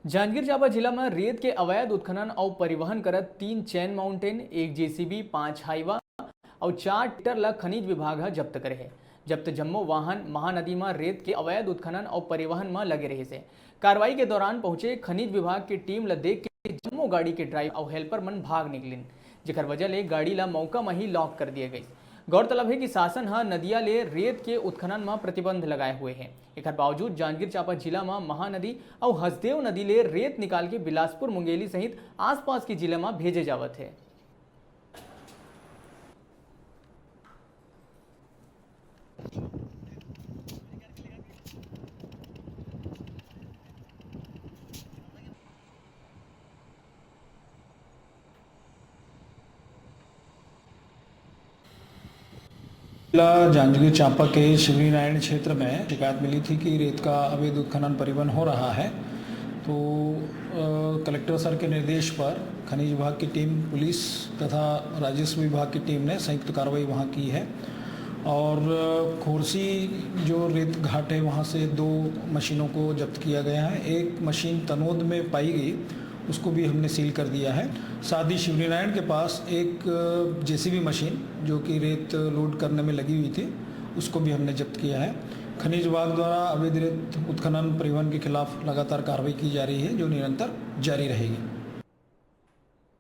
जांजगीर चांपा जिला में रेत के अवैध उत्खनन और परिवहन करत 3 चैन माउंटेन, 1 जेसीबी, 5 हाईवा और 4 ट्रैक्टर ला खनिज विभाग जब्त करे है। जब्त जम्मो वाहन महानदी में रेत के अवैध उत्खनन और परिवहन में लगे रहे से कार्रवाई के दौरान पहुंचे खनिज विभाग की टीम ला देख के जम्मो गाड़ी के ड्राइवर और हेल्पर मन भाग निकलिन, जेकर वजह ले गाड़ी ला मौका में ही लॉक कर दिए गई। गौरतलब है कि शासन नदिया ले रेत के उत्खनन में प्रतिबंध लगाए हुए हैं। एक बावजूद जांजगीर चांपा जिला में महानदी और हसदेव नदी ले रेत निकाल के बिलासपुर, मुंगेली सहित आसपास के जिले में भेजे जावत है। जिला जांजगीर चांपा के शिवरी नारायण क्षेत्र में शिकायत मिली थी कि रेत का अवैध उत्खनन परिवहन हो रहा है। तो कलेक्टर सर के निर्देश पर खनिज विभाग की टीम, पुलिस तथा राजस्व विभाग की टीम ने संयुक्त कार्रवाई वहां की है और खोरसी जो रेत घाट है वहां से 2 मशीनों को जब्त किया गया है। एक मशीन तनोद में पाई गई, उसको भी हमने सील कर दिया है। साथ ही शिवरी नारायण के पास एक जेसीबी मशीन जो कि रेत लोड करने में लगी हुई थी, उसको भी हमने जब्त किया है। खनिज विभाग द्वारा अवैध रेत उत्खनन परिवहन के खिलाफ लगातार कार्रवाई की जा रही है, जो निरंतर जारी रहेगी।